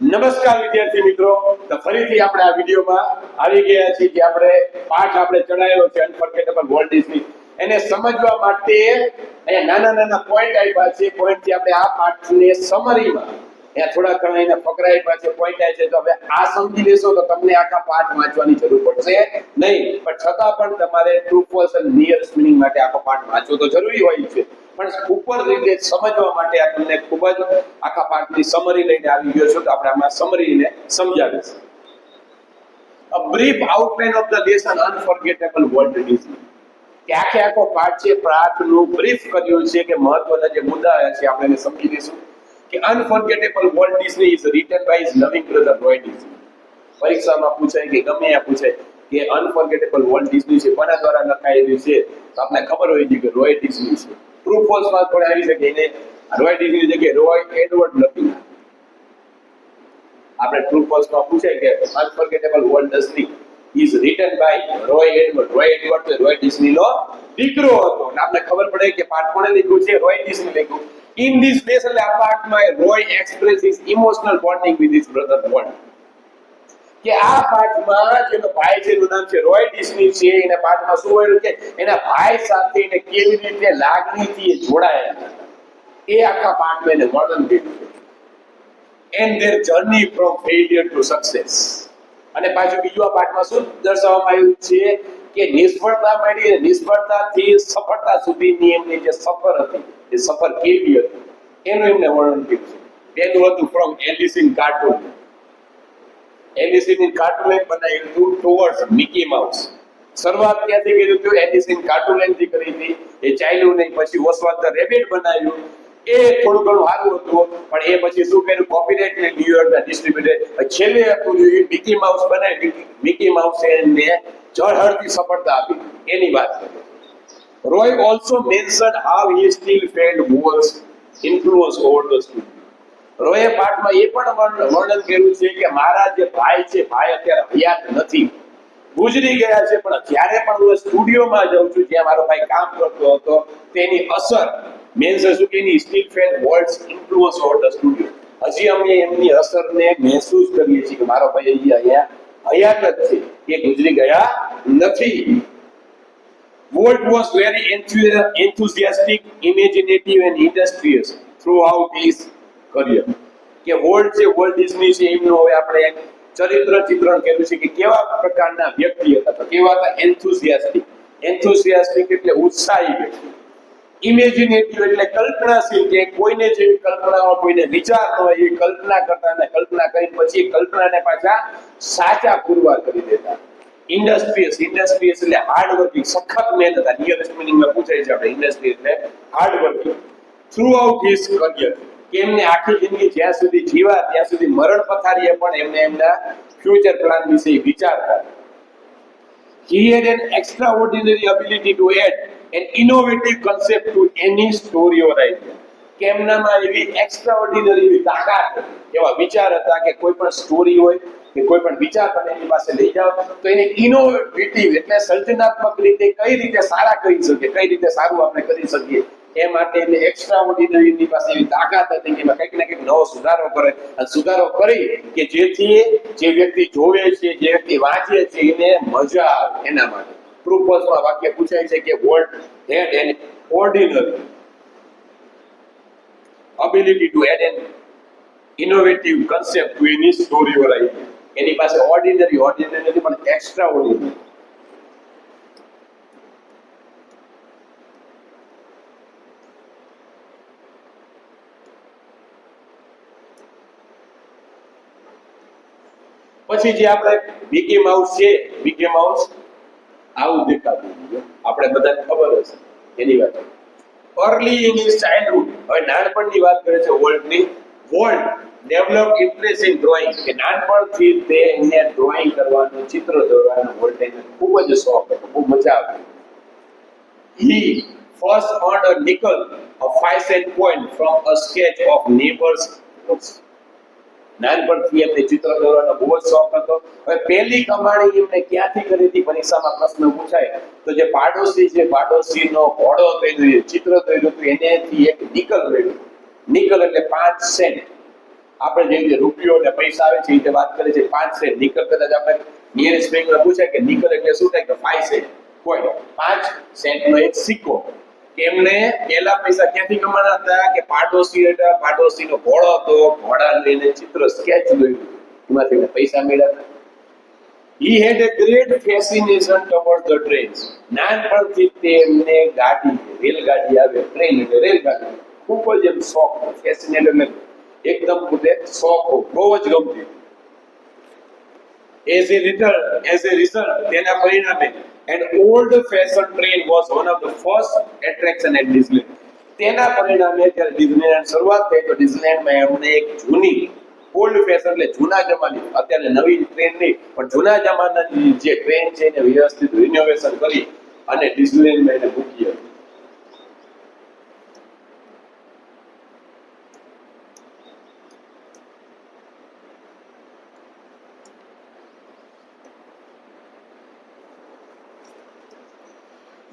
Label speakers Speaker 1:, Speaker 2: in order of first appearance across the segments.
Speaker 1: નમસ્કાર વિદ્યાર્થી મિત્રો, તો ફરીથી આપણે આ વિડીયોમાં આવી ગયા છીએ કે આપણે પાઠ આપણે ચડાવ્યો છે અનફર્ગેટેબલ વર્લ્ડ ડિઝની. એને સમજવા માટે અહીંયા નાના નાના પોઈન્ટ આપ્યા છે. પોઈન્ટથી આપણે આ પાઠને સમરીમાં અહીંયા થોડા ઘણા એને ફકરા આપ્યા છે, પોઈન્ટ આપ્યા છે. તો હવે આ સમજી લેશો તો તમને આખા પાઠ વાંચવાની જરૂર પડશે નહીં, પણ છતાં પણ તમારે ટ્રુ ફોલ્સ અને નિયરેસ્ટ મીનિંગ માટે આખો પાઠ વાંચવો તો જરૂરી હોય છે. પણ ઉપર રીતે સમજવા માટે આ તમને ખૂબ જ આખા પાઠની સમરી લઈને આવી ગયો છું. તો આપણે આમાં સમરીને સમજાવીશું. A brief outline of the lesson unforgettable world Disney. કે આખો પાઠ છે પાઠનું બ્રીફ કર્યું છે કે મહત્વના જે મુદ્દા છે આપણે એને સમજી લઈશું. કે unforgettable world Disney is written by his loving brother Roy Disney. પરીક્ષામાં પૂછાય કે ગમે ત્યાં પૂછાય કે અનફર્ગેટેબલ વર્લ્ડ ડિઝની છે કોના દ્વારા લખાયેલું છે, તો આપણે ખબર હોય છે કે રોય ડિઝની છે. ટ્રુ ફોલ્સ માં થોડે આવી શકે એને રોય ડિઝની જગ્યાએ રોય એડવર્ડ લખી. આપણે ટ્રુ ફોલ્સ માં પૂછાય કે unforgettable world Disney is written by Roy Edward. Roy Edward તો રોય ડિઝની નો દીકરો હતો અને આપણે ખબર પડે કે પાઠ કોણે લખ્યું છે? રોય ડિઝની લખ્યું. ઇન ધીસ લેસન આ પાઠમાં Roy express his emotional bonding with his brother world. કે આ પાઠમાં જેનો ભાઈ છે એનું નામ છે રોય ડિઝની છે. એના પાઠમાં શું હોય કે એના ભાઈ સાથે એને કેવી રીતે લાગણીથી એ જોડાયેલા એ આખા પાઠમાં એને વર્ણન કર્યું છે. And there journey from failure to success. અને પાછું બીજું આ પાઠમાં શું દર્શાવવામાં આવ્યું છે કે નિષ્ફળતા મળી અને નિષ્ફળતાથી સફળતા સુધીની એમની જે સફર હતી એ સફર કેવી હતી એનું એમને વર્ણન કર્યું છે. પહેલું હતું from Alice in cartoon. Alice in Cartoonland બનાવ્યું હતું ટુવર્ડ્સ મિકી માઉસ. શરૂઆત ક્યાંથી કરી હતી? એલિસ ઇન કાર્ટૂનલેન્ડ થી કરી હતી. એ ચાલ્યું નહીં, પછી ઓસવાલ્ડ ધ રેબિટ બનાવ્યું. એ થોડું ઘણું સારું હતું, પણ એ પછી શું કર્યું? કોપીરાઇટ ને ન્યુયોર્કના ડિસ્ટ્રીબ્યુટર છેલ્લે હતું મિકી માઉસ બનાવી. મિકી માઉસે એને જળહળતી સફળતા આપી એની વાત કરી. Roy also mentioned how he still felt Walt's influence over the student. રોયે પાઠમાં એ પણ વર્ણન કર્યું છે કે મારા જે ભાઈ છે, ભાઈ અત્યારે હયાત નથી, ગુજરી ગયા છે, પણ જ્યારે પણ હું સ્ટુડિયોમાં જાઉં છું જ્યાં મારો ભાઈ કામ કરતો હતો તેની અસર મેન્સ શું કે એની still felt Walt's influence over the studio. હજી અમે એમની અસરને મહેસૂસ કરીએ છીએ કે મારો ભાઈ અહીંયા હયાત જ છે, એ ગુજરી ગયા નથી. Walt was very enthusiastic, imaginative and industrious throughout his career. કે વોલ્ટ છે, વોલ્ટ ડિઝની છે, એમનું હવે આપણે ચરિત્ર ચિત્રણ કર્યું છે કે કેવા પ્રકારના વ્યક્તિ હતા. તો કેવા હતા? એન્થુસિયાસ્ટિક. એન્થુસિયાસ્ટિક એટલે ઉત્સાહી વ્યક્તિ. ઇમેજિનેટિવ એટલે કલ્પનાશીલ, કે કોઈને જેવી કલ્પના હોય, કોઈને વિચાર ન હોય, એ કલ્પના કરતા અને કલ્પના કરીને પછી એ કલ્પનાને પાછા સાચા પુરવાર કરી દેતા. ઇન્ડસ્ટ્રીયસ. ઇન્ડસ્ટ્રીયસ એટલે હાર્ડવર્કિંગ, સખત મહેનત. નિયરેસ્ટ મીનિંગમાં પૂછાય છે આપણે ઇન્ડસ્ટ્રી એટલે hardworking. Through out his career, કે એમને આખી જિંદગી જ્યાં સુધી જીવા ત્યાં સુધી મરણ પથારીએ પણ એમને એમના ફ્યુચર પ્લાન વિશે વિચારતા. He had an extraordinary ability to add an innovative concept to any story or idea. કે એમનામાં એવી એક્સ્ટ્રાઓર્ડિનરી તાકાત, એવા વિચાર હતા કે કોઈ પણ સ્ટોરી હોય કે કોઈ પણ વિચાર તમે એની પાસે લઈ જાઓ તો એને ઇનોવેટિવ એટલે સર્જનાત્મક રીતે કઈ રીતે સારા કરી શકે, કઈ રીતે સારું આપણે કરી શકીએ એ માટે એને એક્સ્ટ્રાઓર્ડિનરી એની પાસે એવી તાકાત હતી કે એમાં કંઈક ને કંઈક નવો સુધારો કરે અને સુધારો કરી કે જેથી જે વ્યક્તિ જોવે છે, જે વ્યક્તિ વાંચે છે એને મજા આવે. એના માટે ટ્રુ ફોલ્સમાં વાક્ય પૂછાય છે કે volt had an ordinary ability to add an innovative concept to any story or idea. એની પાસે ઓર્ડિનરી નથી પણ એક્સ્ટ્રા ઓર્ડિનરી. પછી જે આપણે મિકી માઉસ છે, મિકી માઉસ આવું દેખાતું આપણે બધાને ખબર હશે એની વાત. અર્લી ઇન હિઝ ચાઇલ્ડહુડ, હવે નાનપણની વાત કરે છે વોલ્ટની. Volt develop interest in drawing, કે નાનપણથી તે એને ડ્રોઈંગ કરવાનો, ચિત્ર દોરવાનો વોલ્ટને ખૂબ જ શોખ હતો, ખૂબ મજા આવતી. He first earned a nickel, a 5 cent coin from a sketch of neighbors' house. નાનપણથી એમને ચિત્ર દોરવાનો બહુ જ શોખ હતો. હવે પહેલી કમાણી એમને ક્યાંથી કરી હતી પરીક્ષામાં પ્રશ્ન પૂછાય તો જે પાડોશી છે, પાડોશીનો ઘોડો ચિત્ર દોર્યું હતું એનેથી એક નિકલ મેળવ્યું. નિકલ એટલે 5 સેન્ટ. આપણે જે રીતે રૂપિયો અને પૈસા આવે છે એ રીતે વાત કરે છે 5 સેન્ટ નિકલ કદાચ આપણે નિયરેસ્ટ બેંકમાં પૂછે કે નિકલ એટલે શું થાય કે 5 સેન્ટ કોઈ 5 સેન્ટનો એક સિક્કો એમને પહેલા પૈસા ક્યાંથી કમાણા હતા કે પાડોશી હતા પાડોશીનો ઘોડો હતો ઘોડા લઈને ચિત્ર સ્કેચ દોર્યું એમાંથી પૈસા મેળવ્યા He had a great fascination towards the trains. નાનપણથી તેમને ગાડી રેલગાડી આવે ટ્રેન એટલે રેલગાડી ખૂબ જ એમ શોખ ફેસિનેટ એટલે એકદમ પોતે શોખ બહુ જ ગમતી as a result તેના પરિણામે an old fashioned train was one of the first attraction at Disneyland. તેના પરિણામે જ્યારે ડિઝનીલેન્ડ શરૂઆત થઈ તો ડિઝનીલેન્ડમાં એમણે એક જૂની ઓલ્ડ ફેશન એટલે જૂના જમાનાની અત્યારે નવી ટ્રેન નહીં પણ જૂના જમાનાની જે ટ્રેન છે એને વ્યવસ્થિત રિનોવેશન કરી અને ડિઝનીલેન્ડમાં એને મૂકી હતી.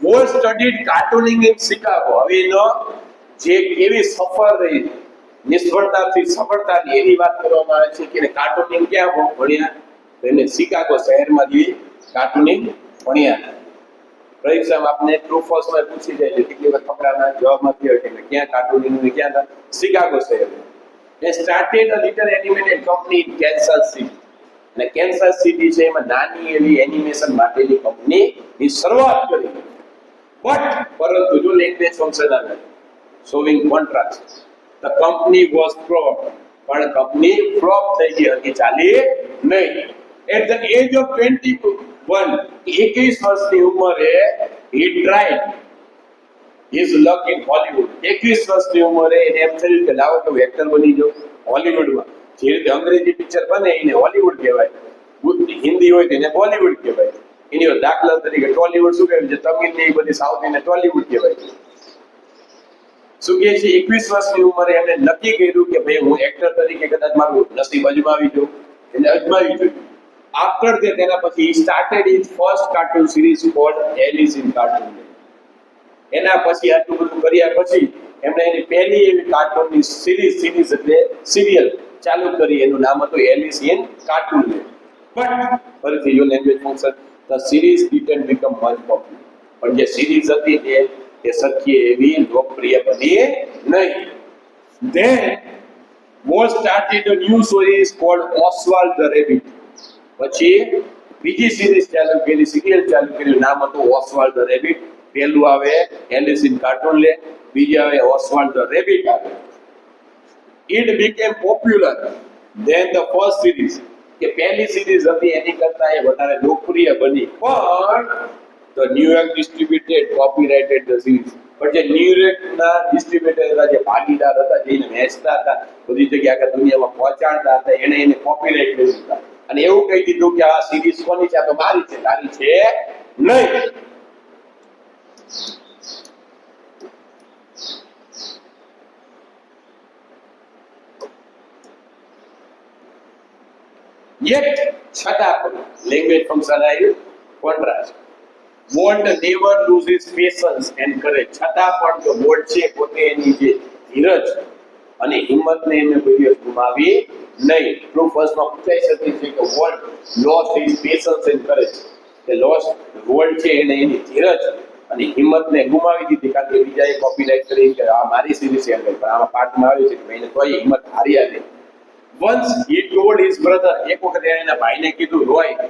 Speaker 1: Walt studied cartooning in Chicago. હવે એનો જે કેવી સફર રહી નિષ્ફળતાથી સફળતાની એની વાત કરવામાં આવે છે કે કાર્ટૂનિંગ ક્યાં ભણ્યા તો એને શિકાગો શહેરમાંથી કાર્ટૂનિંગ ભણ્યા. પરીક્ષામાં આપને ટ્રુ ફોલ્સ માં પૂછી જાય છે કેટલી વખત ફકરાના જવાબમાં થયો કે ક્યાં કાર્ટૂનિંગ ને ક્યાં હતા શિકાગો શહેર. They started a little animated company in Kansas City. અને કેન્સસ સિટી છે એમાં નાની એવી એનિમેશન માટેની કંપનીની શરૂઆત કરી. પરંતુ જો લેંગ્વેજ ફંક્શન આવે showing contrast the company was flop પણ કંપની ફ્લોપ થઈ ગઈ હતી ચાલી નહીં. at the age of 21 21 વર્ષની ઉંમરે he tried his luck in Hollywood. 21 વર્ષની ઉંમરે એને એમ થયું કે લાવો તો એક્ટર બની જાઉં હોલિવૂડમાં. જે રીતે અંગ્રેજી પિક્ચર બને એને હોલિવૂડ કહેવાય, હિન્દી હોય તેને બોલિવૂડ કહેવાય. એની દાખલા તરીકે ટોલીવુડ શું કહેવાય છે, તમિલ ને એ બધી સાઉથ ને ટોલીવુડ કહેવાય છે. શું કહે છે 21 વર્ષની ઉંમરે એમણે નક્કી કર્યું કે ભાઈ હું એક્ટર તરીકે કદાચ મારું નસીબ અજમાવી દઉં, એને અજમાવી જોયું. આફ્ટર તે તેના પછી he started his first cartoon series called Alice in Cartoonland. એના પછી આટલું બધું કર્યા પછી એમણે એની પહેલી એવી કાર્ટૂનની સિરીઝ એટલે સિરિયલ ચાલુ કરી, એનું નામ હતું એલિસ ઇન કાર્ટૂનલેન્ડ. બટ ફરીથી you language function the series didn't become much popular. પણ જે સિરીઝ હતી એ સખ્ય એવી લોકપ્રિય બની નહીં. Then Walt started a new series called Oswald the Rabbit. પછી બીજી સિરીઝ ચાલુ કરી, સિરિયલ ચાલુ કર્યું, નામ હતું ઓસ્વાલ્ડ ધ રેબિટ. પહેલું આવે એલિસ ઇન કાર્ટૂનલેન્ડ, બીજી આવે ઓસ્વાલ્ડ ધ રેબિટ આવે. It became popular than the first series. કે પહેલી સિરીઝ હતી એની કરતા એ વધારે લોકપ્રિય બની. પણ the New York distributed copyrighted the series. પણ જે ન્યુયોર્કના ડિસ્ટ્રીબ્યુટર જે ભાગીદાર હતા, જેને વેચતા હતા, બધી જગ્યાએ આખા દુનિયામાં પહોંચાડતા હતા, એને કોપીરાઇટ કરી દીધા અને એવું કહી દીધું કે આ સિરીઝ કોની છે, આ તો મારી છે, તારી છે નહીં. Yet છતાં પણ લેંગ્વેજ ફંક્શન આવ્યું contrast. Walt never loses patience and courage. છતાં પણ જો વોલ્ટ છે પોતે એની જે ધીરજ અને હિંમતને એને કોઈ દિવસ ગુમાવી નહીં. ટ્રુ ફર્સ્ટમાં પૂછાઈ શકે છે કે volt lost his patience and courage. કે વોલ્ટ છે એને એની ધીરજ અને હિંમતને ગુમાવી દીધી કારણ કે બીજાએ કોપીરાઇટ કરી કે આ મારી સિરીઝ છે, પણ આમાં પાર્ટમાં આવ્યું છે કે ભાઈને કોઈ હિંમત હાર્યા નહીં. Once he told his brother, એક વખત એના ભાઈને કીધું Roy,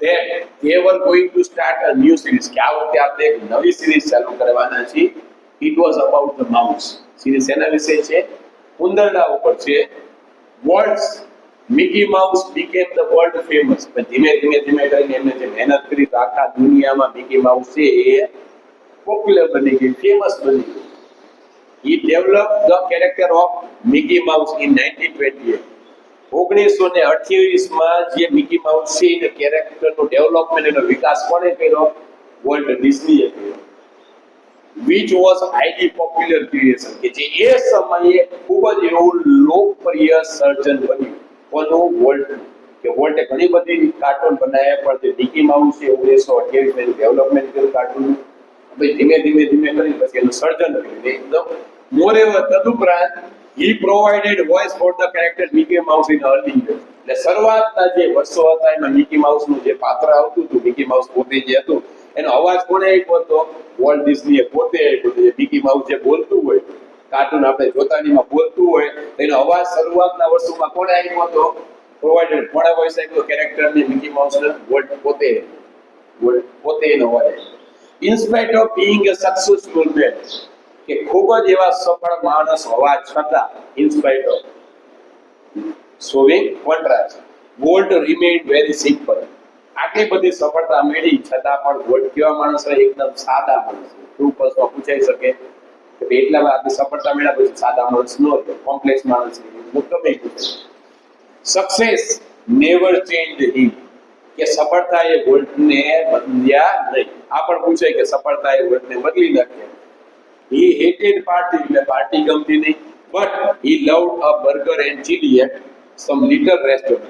Speaker 1: that they were going to start a new series. કે આ વખતે આપણે એક નવી સિરીઝ ચાલુ કરવાના છીએ. It was about the mouse. Series એના વિશે છે, ઉંદરડા ઉપર છે. Walt's Mickey Mouse became the world famous. પણ ધીમે ધીમે કરીને એમને જે મહેનત કરી તો આખા દુનિયામાં મિકી માઉસ છે એ પોપ્યુલર બની ગઈ, ફેમસ બની ગઈ. He developed the character of Mickey Mouse in 1928. 1928 માં જે મિકી માઉસ છે એના કેરેક્ટરનો ડેવલપમેન્ટ એનો વિકાસ કોણે કર્યો? વોલ્ટ ડિઝનીએ કર્યો. Which was highly popular creation. કે જે એ સમયે ખૂબ જ એવું લોકપ્રિય સર્જન બન્યું. કોનું? વોલ્ટ. કે વોલ્ટે ઘણી બધી કાર્ટૂન બનાવ્યા પણ જે મિકી માઉસ છે 1928 માં ડેવલપમેન્ટ કર્યું કાર્ટૂન. પછી ધીમે કરી પછી એનું સર્જન કર્યું એકદમ. મોરેવર તદુપરાંત he provided voice for the character Mickey Mouse in early years. એટલે શરૂઆતના જે વર્ષો હતા એમાં મિકી માઉસ નું જે પાત્ર આવતું હતું, મિકી માઉસ પોતે જે હતું એનો અવાજ કોને આપ્યો હતો? વોલ્ટ ડિઝનીએ પોતે આપ્યો હતો. મિકી માઉસ જે બોલતું હોય, કાર્ટૂન આપણે જોતાનીમાં બોલતું હોય, એનો અવાજ શરૂઆતના વર્ષોમાં કોને આપ્યો હતો? પ્રોવાઇડેડ. કોણે વોઇસ આપ્યો કેરેક્ટરને? મિકી માઉસને વોલ્ટ પોતે એનો અવાજ. In spite of being a successful man, કે ખૂબ જ એવા સફળ માણસ હોવા છતાં, in spite of showing contrast, Walt remained very simple. આટલી બધી સફળતા મેળવી છતાં પણ વોલ્ટ કેવા માણસ રહે? એકદમ સાદા માણસ. શું પ્રશ્ન પૂછાઈ શકે કે એટલા આટલી સફળતા મેળવ્યા પછી સાદા માણસ નો હતો, કોમ્પ્લેક્સ માણસ ગમે સક્સેસ નેવર ચેન્જ હિમ, કે સફળતાએ વોલ્ટને બદલ્યા નહીં. આ પણ પૂછાય કે સફળતાએ વોલ્ટને બદલી નાખ્યા. He hated party, એટલે પાર્ટી ગમતી નહીં, but he loved a burger and chili at some little restaurant.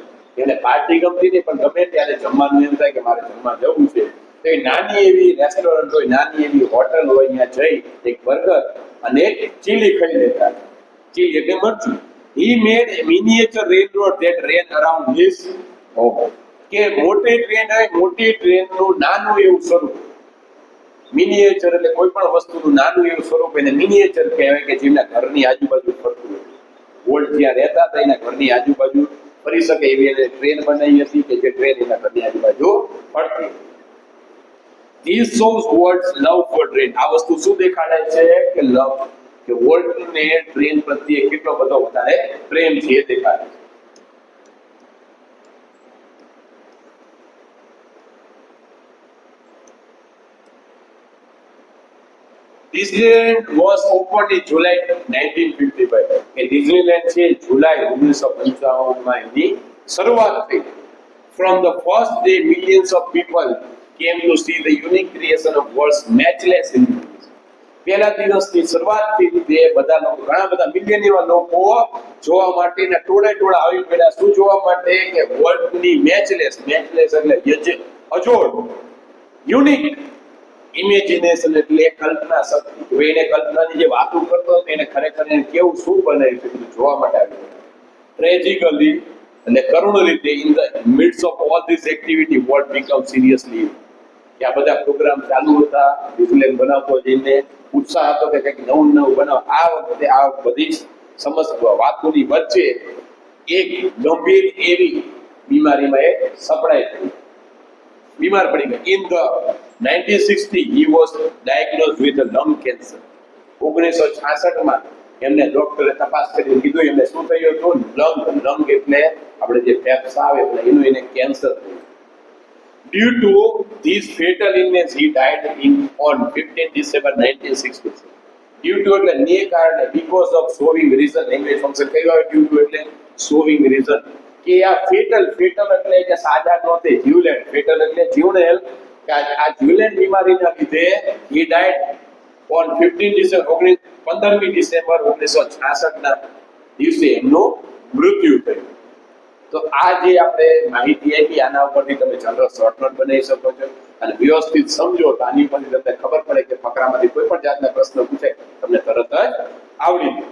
Speaker 1: એને પાર્ટી ગમતી નહીં, પણ ગમે ત્યારે જમવાનું એમ થાય કે મારે જમવા જવું છે, તો એ નાની એવી રેસ્ટોરન્ટ હોય, નાની એવી હોટલ હોય, ત્યાં જઈ એક બર્ગર અને એક ચીલી ખાઈ લેતા. ચીલી એટલે મરચું. He made a miniature railroad that ran around his home. કે મોટી ટ્રેન હોય, મોટી ટ્રેનનું નાનું એવું સ્વરૂપ. મિનિએચર એટલે કોઈ પણ વસ્તુનું નાનું એવું સ્વરૂપ, એને મિનિએચર કહેવાય, કે જેના ઘરની આજુબાજુ ફરતું હોય. વોલ્ટ જ્યાં રહેતા હતા એના ઘરની આજુબાજુ ફરી શકે એવી એને ટ્રેન બનાવી હતી, કે જે ટ્રેન એના ઘરની આજુબાજુ ફરતી. This shows Walt's love for train. આ વસ્તુ શું દેખાડે છે? કે લવ, કે વોલ્ટને ટ્રેન પ્રત્યે કેટલો બધો વધારે પ્રેમ છે એ દેખાડે છે. Disneyland was opened in July 1955. કે ડિઝનીલેન્ડ છે જુલાઈ 1955 માં એની શરૂઆત થઈ. From the first day, millions of people came to see the unique creation of world's matchless intelligence. પહેલા દિવસની શરૂઆતથી તે બધા લોકો, ઘણા બધા મિલિયન એવા લોકો જોવા માટેના ટોળે ટોળા આવી પડ્યા. શું જોવા માટે? કે વર્લ્ડની મેચલેસ એટલે અજોડ, યુનિક ઇમેજિનેશન એટલે કલ્પના શક્તિ. એને કલ્પનાની જે વાતો કરતો હતો એને ખરેખર એને કેવું શું બનાવ્યું છે બધું જોવા માટે આવ્યું. ટ્રેજિકલી એટલે કરુણ રીતે, in the midst of all this activity Walt become seriously, કે આ બધા પ્રોગ્રામ ચાલુ હતા, ડિઝનીલેન્ડ બનાવતો જઈને ઉત્સાહ હતો કે કંઈક નવું બનાવ. આ વખતે આ બધી સમસ્ત વાતોની વચ્ચે એક ગંભીર એવી બીમારીમાં એ સપડાઈ ગઈ, બીમાર પડી ગયા. In the 1960 he was diagnosed with a lung cancer. 1966 માં એમને ડોક્ટરે તપાસ કરી કીધું એમને શું થયું હતું? લંગ એટલે આપણે જે ફેફસા આવે એટલે એનું એને કેન્સર થયું. Due to this fatal illness he died on 15 December 1966. Due to એટલે ને કારણે, because of showing reason, English function કઈ આવે? due to એટલે showing reason, કે આ ફેટલ એટલે કે સાજા નહોતી, જીવલેણ. ફેટલ એટલે જીવલેણ, કે આ જીવલેણ બીમારીના લીધે he died on 15મી ડિસેમ્બર 1966 ના દિવસે એમનું મૃત્યુ થયું. તો આ જે આપણે માહિતી આપી આના ઉપરથી તમે જનરલ શોર્ટ નોટ બનાવી શકો છો અને વ્યવસ્થિત સમજો તો આની પરથી તમને ખબર પડે કે ફકરામાંથી કોઈ પણ જાતના પ્રશ્ન પૂછાય તમને તરત જ આવડી જાય.